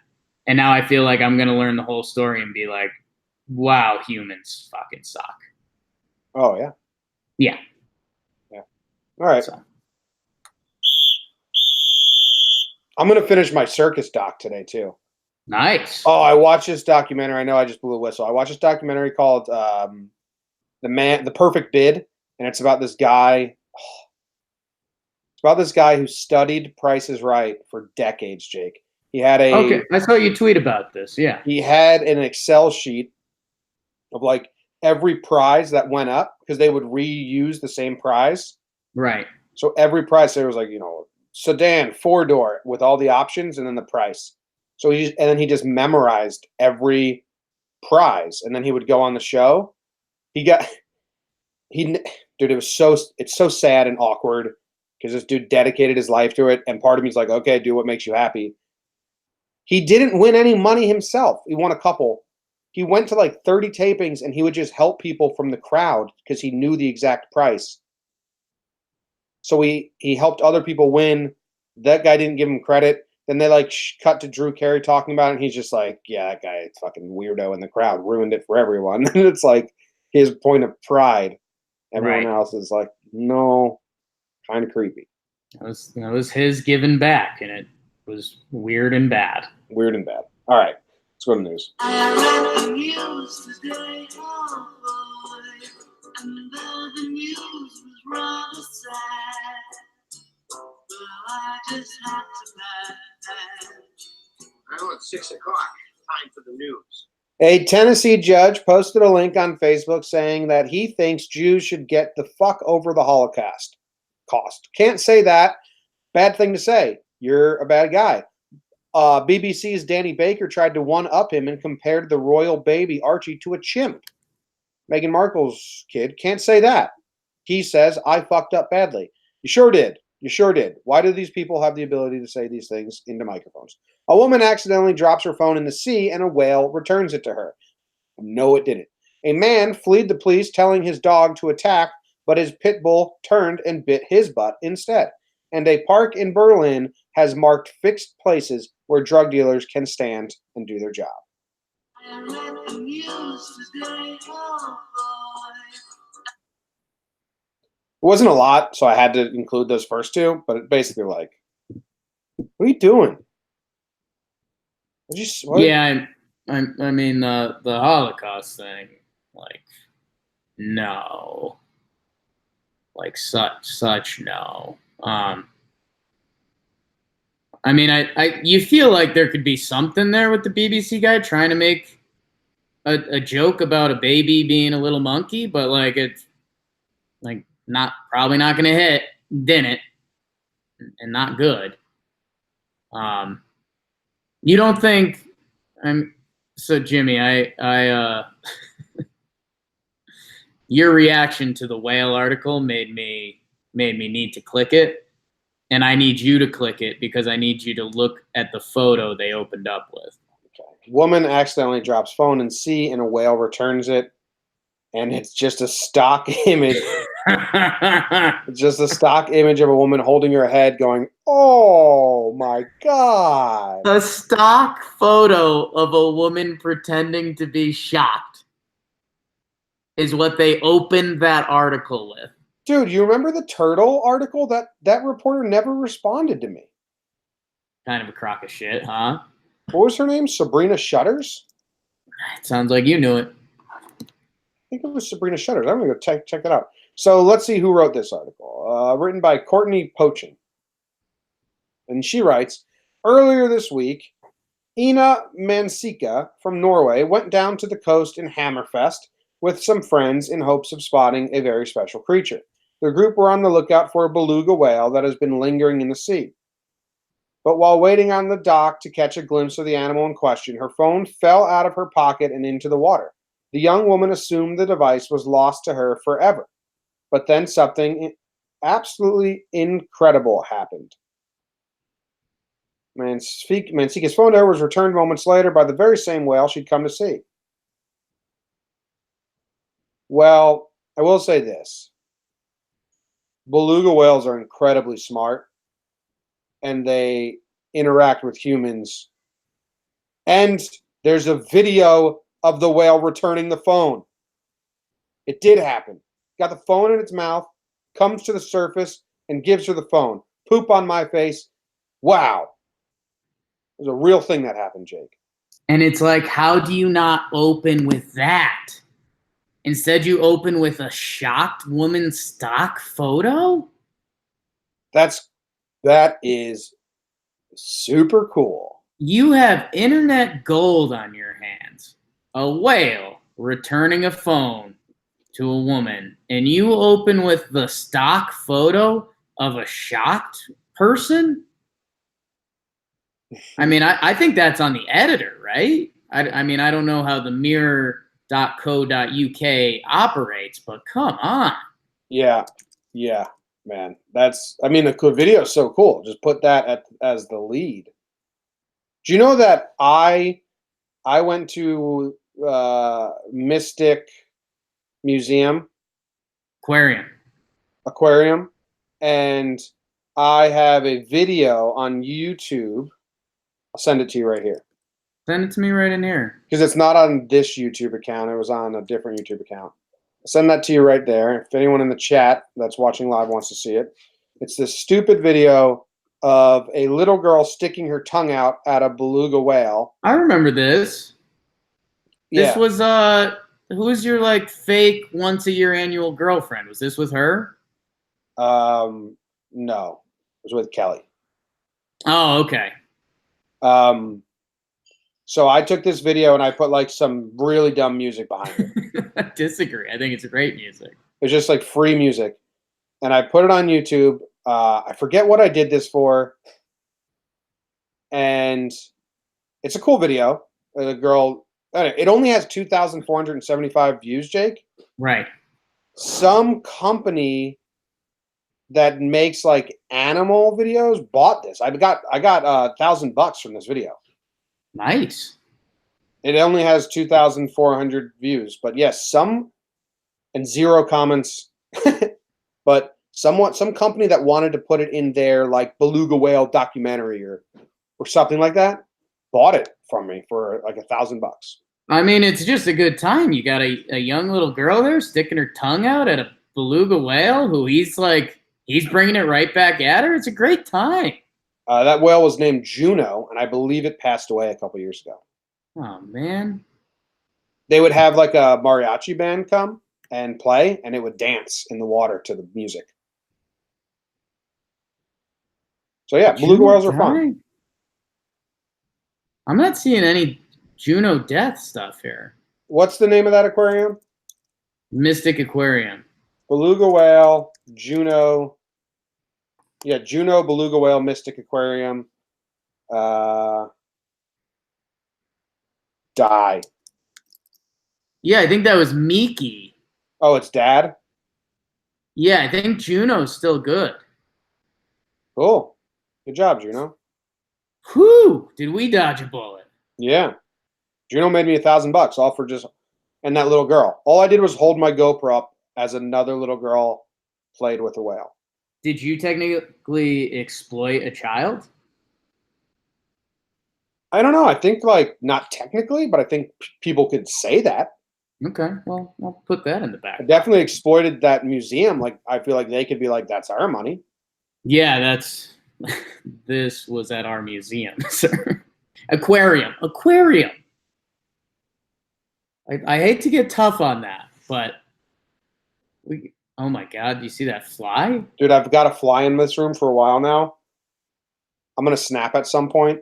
and now I feel like I'm gonna learn the whole story and be like, wow, humans fucking suck. Oh yeah. Yeah. Yeah. All right. So. I'm gonna finish my circus doc today too. Nice. Oh, I watched this documentary. I know I just blew a whistle. I watched this documentary called The Perfect Bid, and it's about this guy. It's about this guy who studied Price is Right for decades, Jake. He had Okay, I saw you tweet about this. Yeah. He had an Excel sheet of like every prize that went up because they would reuse the same prize. Right. So every prize there was like, sedan, 4-door with all the options and then the price. So he just memorized every prize, and then he would go on the show. Dude, it's so sad and awkward because this dude dedicated his life to it, and part of me is like, okay, do what makes you happy. He didn't win any money himself. He won a couple. He went to like 30 tapings, and he would just help people from the crowd because he knew the exact price. So he helped other people win. That guy didn't give him credit. Then they like cut to Drew Carey talking about it, and he's just like, yeah, that guy, fucking weirdo in the crowd, ruined it for everyone. And it's like his point of pride. Everyone else is like, no, kind of creepy. That was his giving back, and it was weird and bad. Weird and bad. All right, let's go to the news. I read the news today, oh boy, and the news was rather sad. Well, I just had to I know it's 6 o'clock. Time for the news. A Tennessee judge posted a link on Facebook saying that he thinks Jews should get the fuck over the Holocaust. Can't say that. Bad thing to say. You're a bad guy. BBC's Danny Baker tried to one-up him and compared the royal baby Archie to a chimp. Meghan Markle's kid can't say that. He says, I fucked up badly. You sure did. You sure did. Why do these people have the ability to say these things into microphones? A woman accidentally drops her phone in the sea and a whale returns it to her. No, it didn't. A man fled the police telling his dog to attack, but his pit bull turned and bit his butt instead. And a park in Berlin has marked fixed places where drug dealers can stand and do their job. I read the news today, oh boy. It wasn't a lot, so I had to include those first two, but it basically like, what are you doing? Yeah, I mean the Holocaust thing, like, no, like such no. I mean, you feel like there could be something there with the BBC guy trying to make a joke about a baby being a little monkey, but like it's like probably not going to hit. Didn't, and not good. You don't think? So Jimmy, I your reaction to the whale article made me need to click it, and I need you to click it because I need you to look at the photo they opened up with. Okay. Woman accidentally drops phone in sea and a whale returns it, and it's just a stock image. It's just a stock image of a woman holding her head going, oh my God. A stock photo of a woman pretending to be shocked is what they opened that article with. Dude, you remember the turtle article? That reporter never responded to me. Kind of a crock of shit, huh? What was her name? Sabrina Shutters? It sounds like you knew it. I think it was Sabrina Shutters. I'm going to go check that out. So let's see who wrote this article. Written by Courtney Pochin. And she writes, earlier this week, Ina Mansika from Norway went down to the coast in Hammerfest with some friends in hopes of spotting a very special creature. The group were on the lookout for a beluga whale that has been lingering in the sea. But while waiting on the dock to catch a glimpse of the animal in question, her phone fell out of her pocket and into the water. The young woman assumed the device was lost to her forever. But then something absolutely incredible happened. Mansika's phone to her was returned moments later by the very same whale she'd come to see. Well, I will say this. Beluga whales are incredibly smart, and they interact with humans. And there's a video of the whale returning the phone. It did happen. Got the phone in its mouth, comes to the surface, and gives her the phone. Poop on my face. Wow. It was a real thing that happened, Jake. And it's like, how do you not open with that? Instead, you open with a shocked woman's stock photo? That is super cool. You have internet gold on your hands. A whale returning a phone to a woman, and you open with the stock photo of a shocked person? I mean, I think that's on the editor, right? I mean, I don't know how the mirror.co.uk operates, but come on. Yeah, man. The video is so cool. Just put that as the lead. Do you know that I went to Mystic Museum Aquarium, and I have a video on YouTube. I'll send it to you right here. Send it to me right in here. Because it's not on this YouTube account. It was on a different YouTube account. I'll send that to you right there. If anyone in the chat that's watching live wants to see it. It's this stupid video of a little girl sticking her tongue out at a beluga whale. I remember this. This was who was your like fake once a year annual girlfriend? Was this with her? No. It was with Kelly. Oh, okay. So I took this video and I put like some really dumb music behind it. I disagree. I think it's great music. It's just like free music. And I put it on YouTube. I forget what I did this for. And it's a cool video. The girl, it only has 2,475 views, Jake. Right. Some company that makes like animal videos bought this. I got $1,000 from this video. Nice. It only has 2,400 views, but yes, and 0 comments. But some company that wanted to put it in their like beluga whale documentary or something like that bought it from me for like $1,000. I mean, it's just a good time. You got a young little girl there sticking her tongue out at a beluga whale who he's bringing it right back at her. It's a great time. That whale was named Juno, and I believe it passed away a couple years ago. Oh, man. They would have like a mariachi band come and play, and it would dance in the water to the music. So, yeah, beluga whales are fun. I'm not seeing any Juno death stuff here. What's the name of that aquarium? Mystic Aquarium. Beluga whale, Juno. Yeah, Juno, beluga whale, Mystic Aquarium. Die. Yeah, I think that was Miki. Oh, it's Dad? Yeah, I think Juno's still good. Cool. Good job, Juno. Whew! Did we dodge a bullet? Yeah. Juno made me $1,000 all for just, and that little girl. All I did was hold my GoPro up as another little girl played with a whale. Did you technically exploit a child? I don't know. I think like not technically, but I think people could say that. Okay, well, I'll put that in the back. I definitely exploited that museum. Like I feel like they could be like, that's our money. Yeah, this was at our museum, sir. Aquarium. I hate to get tough on that, but oh my God, do you see that fly? Dude, I've got a fly in this room for a while now. I'm gonna snap at some point.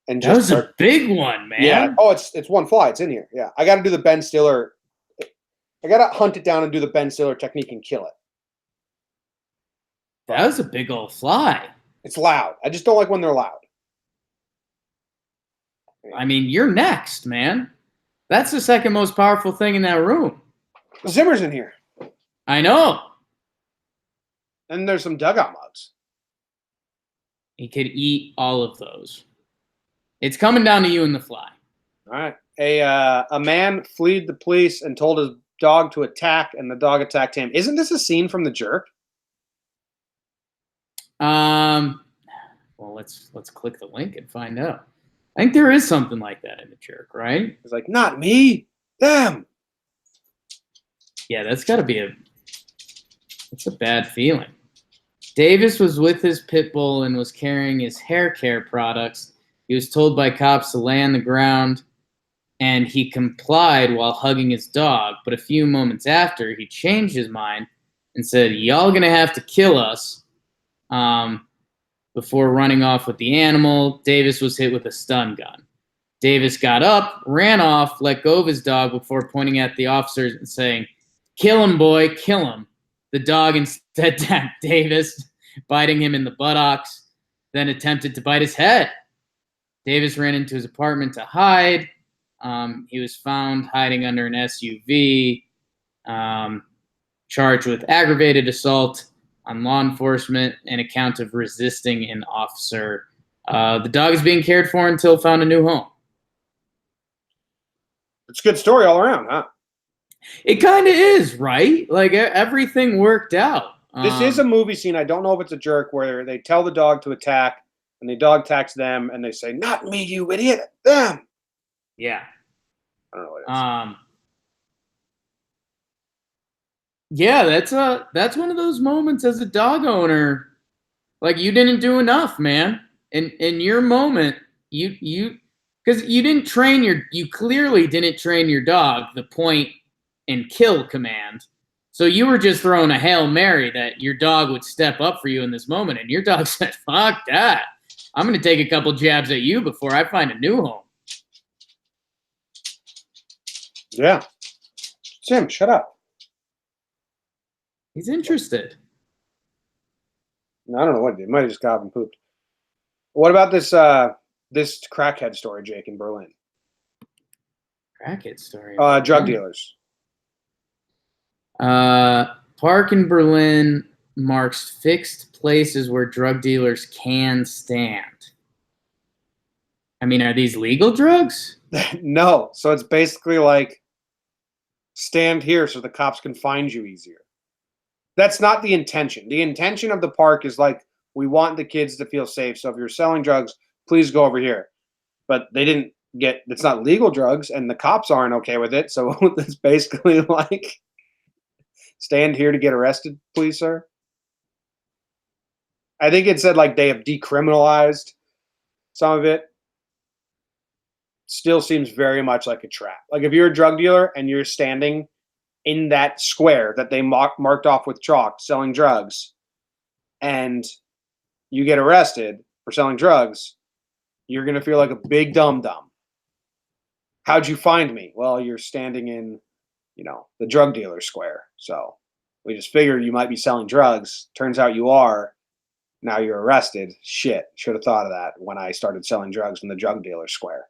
And that was a big one, man. Yeah. Oh, it's one fly. It's in here. Yeah. I got to do the Ben Stiller. I got to hunt it down and do the Ben Stiller technique and kill it. That was a big old fly. It's loud. I just don't like when they're loud. I mean, you're next, man. That's the second most powerful thing in that room. Zimmer's in here. I know. And there's some dugout mugs. He could eat all of those. It's coming down to you and the fly. All right. A man fled the police and told his dog to attack, and the dog attacked him. Isn't this a scene from The Jerk? Well, let's click the link and find out. I think there is something like that in The Jerk, right? He's like, not me, them. Yeah, that's got to be it's a bad feeling. Davis was with his pit bull and was carrying his hair care products. He was told by cops to lay on the ground, and he complied while hugging his dog. But a few moments after, he changed his mind and said, "Y'all gonna have to kill us." Before running off with the animal, Davis was hit with a stun gun. Davis got up, ran off, let go of his dog before pointing at the officers and saying, "Kill him, boy, kill him." The dog instead attacked Davis, biting him in the buttocks, then attempted to bite his head. Davis ran into his apartment to hide. He was found hiding under an SUV, charged with aggravated assault on law enforcement and a count of resisting an officer. The dog is being cared for until found a new home. It's a good story all around, huh? It kind of is, right? Like everything worked out. This is a movie scene. I don't know if it's a jerk where they tell the dog to attack and the dog attacks them and they say, "Not me, you idiot, them." Yeah. I don't know what it is. Yeah, that's one of those moments as a dog owner, like you didn't do enough, man. In your moment, you because you clearly didn't train your dog the point and kill command. So you were just throwing a Hail Mary that your dog would step up for you in this moment, and your dog said, "Fuck that. I'm gonna take a couple jabs at you before I find a new home." Yeah. Jim, shut up. He's interested. I don't know what he did. Might have just got up and pooped. What about this this crackhead story, Jake, in Berlin? Crackhead story. Drug dealers. Park in Berlin marks fixed places where drug dealers can stand. I mean, are these legal drugs? No. So it's basically like stand here so the cops can find you easier. That's not the intention. The intention of the park is like, we want the kids to feel safe. So if you're selling drugs, please go over here. But they didn't get, it's not legal drugs and the cops aren't okay with it. So it's basically like, stand here to get arrested, please, sir. I think it said like they have decriminalized some of it. Still seems very much like a trap. Like if you're a drug dealer and you're standing in that square that they marked off with chalk selling drugs and you get arrested for selling drugs, you're going to feel like a big dum-dum. How'd you find me? Well, you're standing in, the drug dealer square. So we just figured you might be selling drugs. Turns out you are. Now you're arrested. Shit. Should have thought of that when I started selling drugs in the drug dealer square.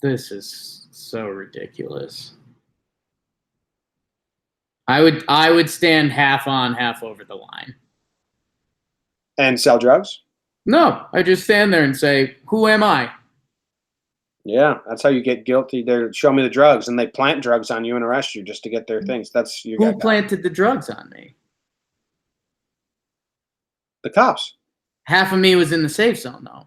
This is so ridiculous. I would stand half on, half over the line. And sell drugs? No, I just stand there and say, "Who am I?" Yeah, that's how you get guilty. They show me the drugs, and they plant drugs on you and arrest you just to get their things. That's you. Who planted the drugs on me? The cops. Half of me was in the safe zone, though.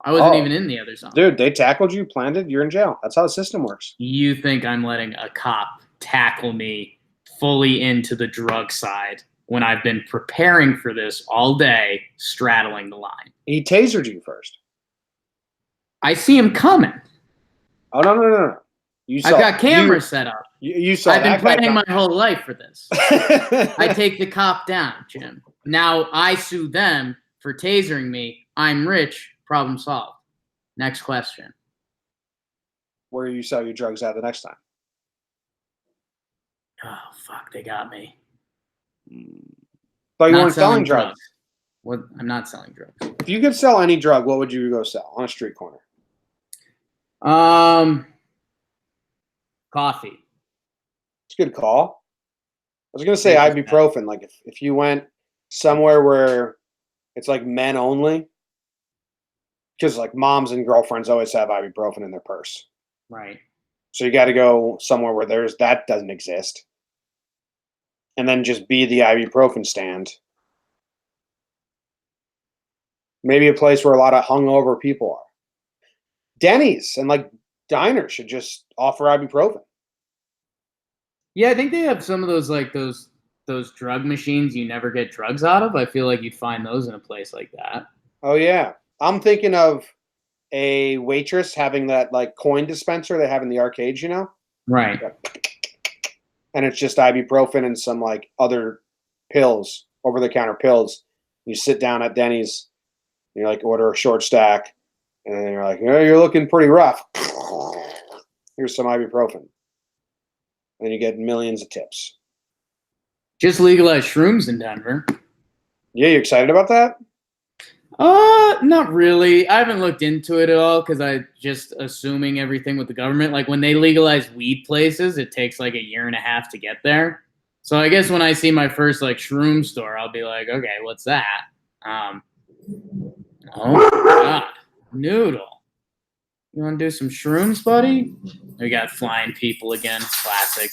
I wasn't even in the other zone. Dude, they tackled you, planted, you're in jail. That's how the system works. You think I'm letting a cop tackle me fully into the drug side when I've been preparing for this all day, straddling the line? He tasered you first. I see him coming. Oh, no. I've got cameras set up. You saw I've been that guy planning my whole life for this. I take the cop down, Jim. Now I sue them for tasering me. I'm rich. Problem solved. Next question. Where you sell your drugs at the next time? Oh, fuck. They got me. But you weren't selling drugs. What? I'm not selling drugs. If you could sell any drug, what would you go sell on a street corner? Coffee. It's a good call. I was gonna say Which is better. ibuprofen. Like if you went somewhere where it's like men only, because like moms and girlfriends always have ibuprofen in their purse. Right. So you got to go somewhere where that doesn't exist, and then just be the ibuprofen stand. Maybe a place where a lot of hungover people are. Denny's and like diners should just offer ibuprofen. Yeah, I think they have some of those like those drug machines you never get drugs out of. I feel like you'd find those in a place like that. Oh yeah, I'm thinking of a waitress having that like coin dispenser they have in the arcades, you know, Right. and it's just ibuprofen and some like other pills, over the counter pills. You sit down at Denny's, and you're like order a short stack, and then you're like, oh, you're looking pretty rough. Here's some ibuprofen, and you get millions of tips. Just legalize shrooms in Denver. Yeah, you excited about that? Not really. I haven't looked into it at all because I just assuming everything with the government. Like when they legalize weed places, it takes like a year and a half to get there. So I guess when I see my first like shroom store, I'll be like, okay, what's that? Oh my god, Noodle. You want to do some shrooms, buddy? We got flying people again. Classic.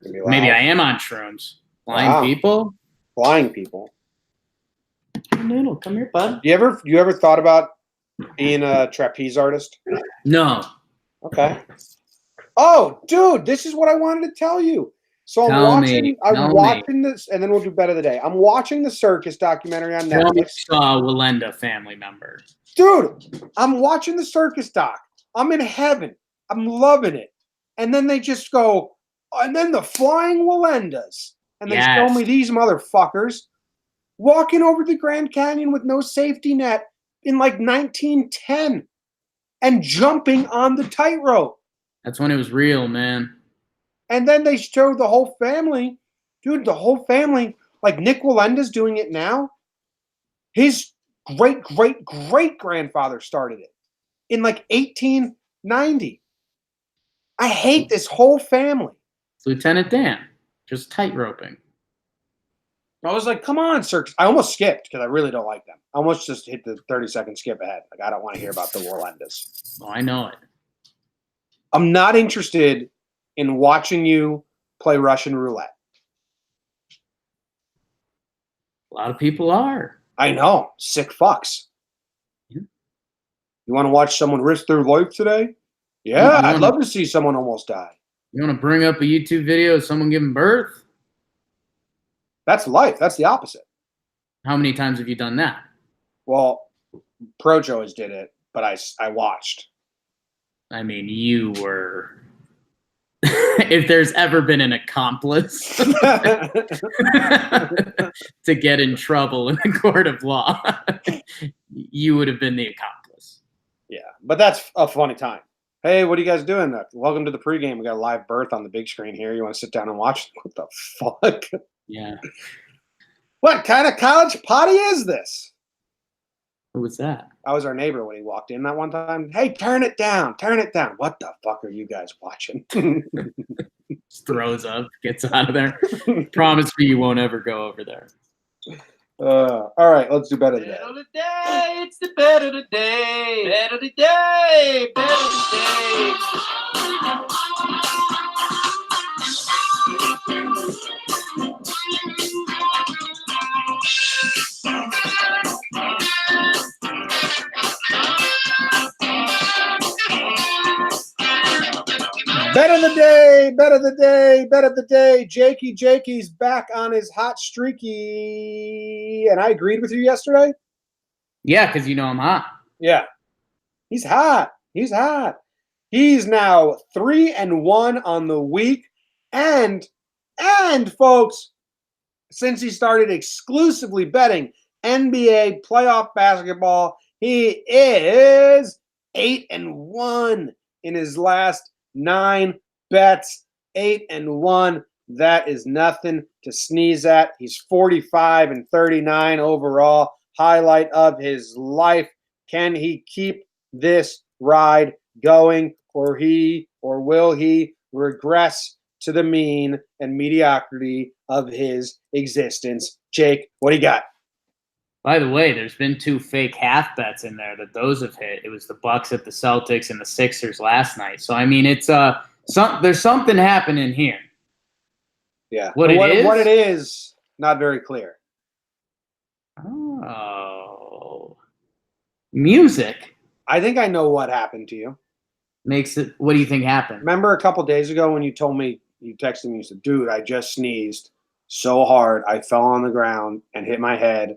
Maybe I am on shrooms. Flying people? Flying people. Noodle, come here, bud. You ever thought about being a trapeze artist? No. Okay. Oh, dude, this is what I wanted to tell you. So I'm watching this, and then we'll do Bet of the Day. I'm watching the circus documentary on Netflix. Walenda family member. Dude, I'm watching the circus doc. I'm in heaven. I'm loving it. And then they just go, and then the flying Walendas. And they show me these motherfuckers walking over the Grand Canyon with no safety net in like 1910 and jumping on the tightrope. That's when it was real, man. And then they show the whole family. Dude, the whole family, like Nick Walenda's doing it now. His great-great-great-grandfather started it in like 1890. I hate this whole family. It's Lieutenant Dan, just tightroping. I was like, come on, circus. I almost skipped because I really don't like them. I almost just hit the 30-second skip ahead. Like, I don't want to hear about the Walendas. Oh, I know it. I'm not interested in watching you play Russian roulette. A lot of people are. I know. Sick fucks. Yeah. You want to watch someone risk their life today? Yeah, I'd love to see someone almost die. You want to bring up a YouTube video of someone giving birth? That's life. That's the opposite. How many times have you done that? Well, Projo always did it, but I watched. I mean, you were... if there's ever been an accomplice to get in trouble in the court of law, you would have been the accomplice. Yeah, but that's a funny time. Hey, what are you guys doing? Welcome to the pregame. We got a live birth on the big screen here. You want to sit down and watch? What the fuck? Yeah. What kind of college potty is this? Who was that? I was our neighbor when he walked in that one time. Hey, turn it down. Turn it down. What the fuck are you guys watching? Just throws up, gets out of there. Promise me you won't ever go over there. All right, let's do better today. Bet of the day, it's the bet of the day. Bet of the day, bet of the day. Bet of the day, bet of the day, bet of the day. Jakey's back on his hot streaky. And I agreed with you yesterday? Yeah, because you know I'm hot. Yeah. He's hot. He's hot. He's now 3-1 on the week. And folks, since he started exclusively betting NBA playoff basketball, he is 8-1 in his last 9 bets. 8-1. That is nothing to sneeze at. He's 45-39 overall. Highlight of his life. Can he keep this ride going, or will he regress to the mean and mediocrity of his existence? Jake, what do you got? By the way, there's been 2 fake half bets in there that those have hit. It was the Bucks at the Celtics and the Sixers last night. So I mean, it's there's something happening here. Yeah, what it is, not very clear. Oh, music I think I know what happened to you. makes it. What do you think happened? Remember a couple days ago when you told me, you texted me, you said, dude, I just sneezed so hard I fell on the ground and hit my head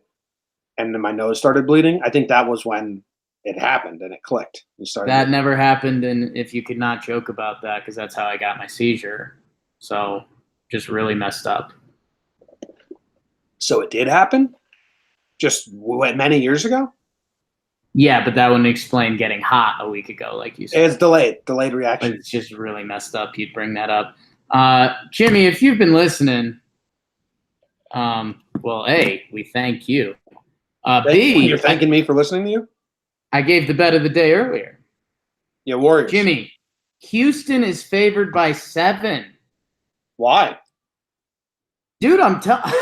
and then my nose started bleeding? I think that was when it happened and it clicked. That never happened, and if you could not joke about that, because that's how I got my seizure. So just really messed up. So it did happen? Just many years ago? Yeah, but that wouldn't explain getting hot a week ago, like you said. It's delayed reaction. But it's just really messed up. You'd bring that up. Jimmy, if you've been listening, well, A, we thank you. B, you're thanking me for listening to you? I gave the bet of the day earlier. Yeah, Warriors. Jimmy, Houston is favored by 7. Why? Dude, I'm telling.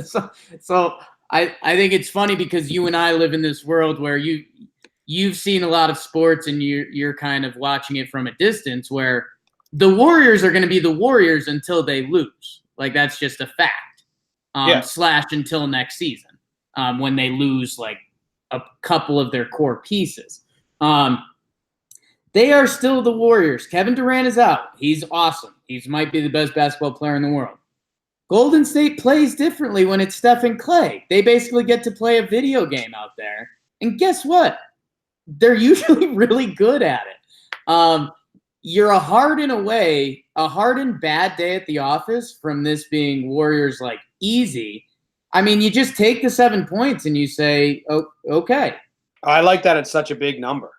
so I think it's funny because you and I live in this world where you've seen a lot of sports and you're kind of watching it from a distance, where the Warriors are going to be the Warriors until they lose. Like, that's just a fact. / until next season, when they lose like a couple of their core pieces. They are still the Warriors. Kevin Durant is out. He's awesome. He might be the best basketball player in the world. Golden State plays differently when it's Steph and Clay. They basically get to play a video game out there. And guess what? They're usually really good at it. You're a hard and bad day at the office from this being Warriors like easy. I mean, you just take the 7 points and you say, oh, okay. I like that it's such a big number.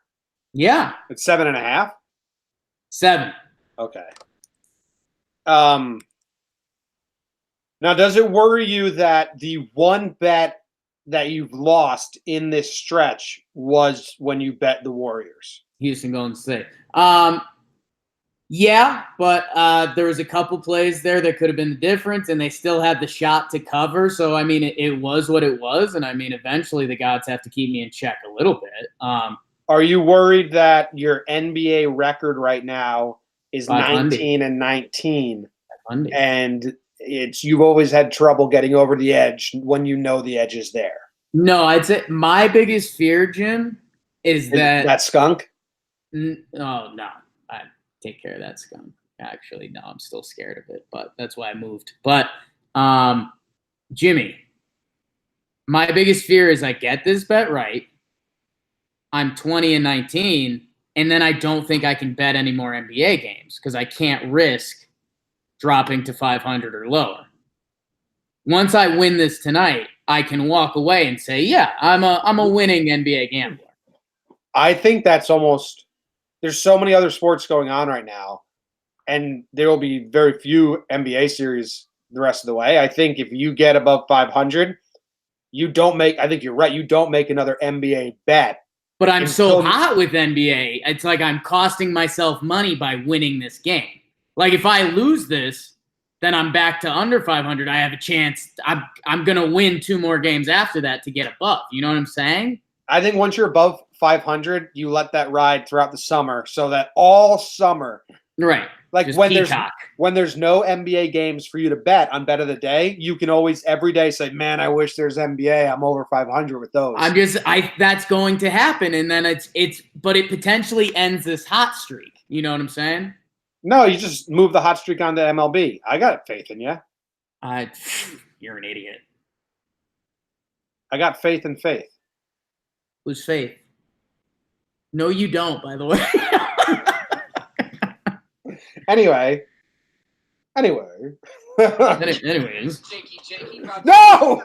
Yeah. It's 7.5? 7. Okay. Now, does it worry you that the one bet that you've lost in this stretch was when you bet the Warriors? Houston Golden State. Yeah, but there was a couple plays there that could have been the difference, and they still had the shot to cover. So, I mean, it was what it was. And, I mean, eventually the gods have to keep me in check a little bit. Are you worried that your NBA record right now is 19-19, and you've always had trouble getting over the edge when you know the edge is there? No, I'd say my biggest fear, Jim, is that skunk? Oh, no. I take care of that skunk. Actually, no, I'm still scared of it, but that's why I moved. But, Jimmy, my biggest fear is I get this bet right. I'm 20-19, and then I don't think I can bet any more NBA games because I can't risk dropping to 500 or lower. Once I win this tonight, I can walk away and say, yeah, I'm a winning NBA gambler. I think that's almost – there's so many other sports going on right now, and there will be very few NBA series the rest of the way. I think if you get above 500, you don't make – I think you're right. You don't make another NBA bet. But I'm so hot with NBA. It's like I'm costing myself money by winning this game. Like, if I lose this, then I'm back to under 500. I have a chance. I'm going to win 2 more games after that to get above. You know what I'm saying? I think once you're above 500, you let that ride throughout the summer so that all summer. Right. Like when there's no NBA games for you to bet on bet of the day, you can always every day say, man, I wish there's NBA. I'm over 500 with those. That's going to happen. And then but it potentially ends this hot streak. You know what I'm saying? No, you just move the hot streak onto MLB. I got faith in you. You're an idiot. I got faith in faith. Who's faith? No, you don't, by the way. Anyway. Anyways. No!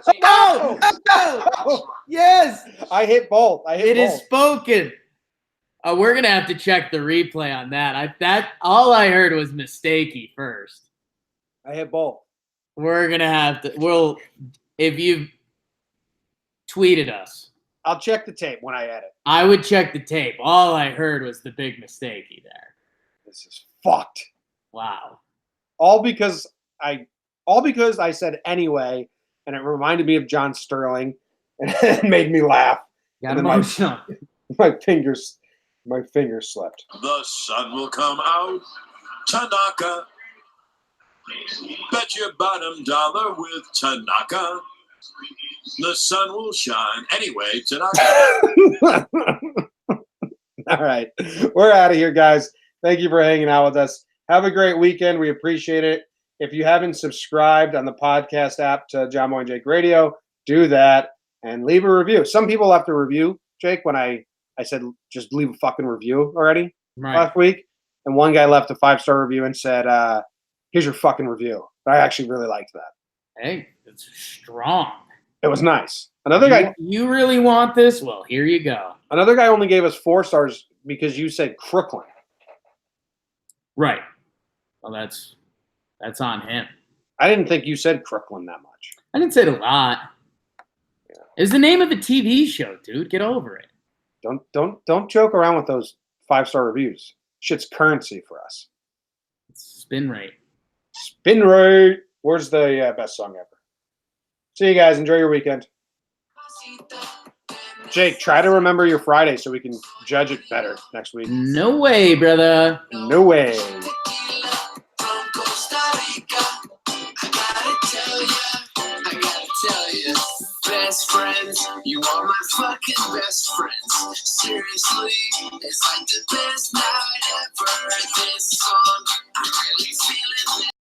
Yes! I hit both. It is spoken. We're going to have to check the replay on that. All I heard was mistakey first. I hit both. We're going to have to – if you've tweeted us, I'll check the tape when I edit. I would check the tape. All I heard was the big mistake there. This is fucked. Wow. All because I said anyway, and it reminded me of John Sterling, and it made me laugh. Got And then emotional. My fingers slipped. The sun will come out, Tanaka. Bet your bottom dollar with Tanaka. The sun will shine. Anyway, Tanaka. All right. We're out of here, guys. Thank you for hanging out with us. Have a great weekend. We appreciate it. If you haven't subscribed on the podcast app to Jomboy and Jake Radio, do that and leave a review. Some people left a review, Jake, when I said just leave a fucking review already last week. And one guy left a 5-star review and said, here's your fucking review. I actually really liked that. Hey, it's strong. It was nice. Another guy. You really want this? Well, here you go. Another guy only gave us 4 stars because you said Crooklyn. Right. Well, that's on him. I didn't think you said Crooklyn that much. I didn't say it a lot. Yeah. It's the name of a TV show, dude. Get over it. Don't joke around with those 5-star reviews. Shit's currency for us. It's spin rate. Spin rate. Where's the best song ever? See you guys. Enjoy your weekend. Jake, try to remember your Friday so we can judge it better next week. No way, brother. No way. Best friends, you are my fucking best friends. Seriously, it's like the best night ever. This song, I'm really feeling it.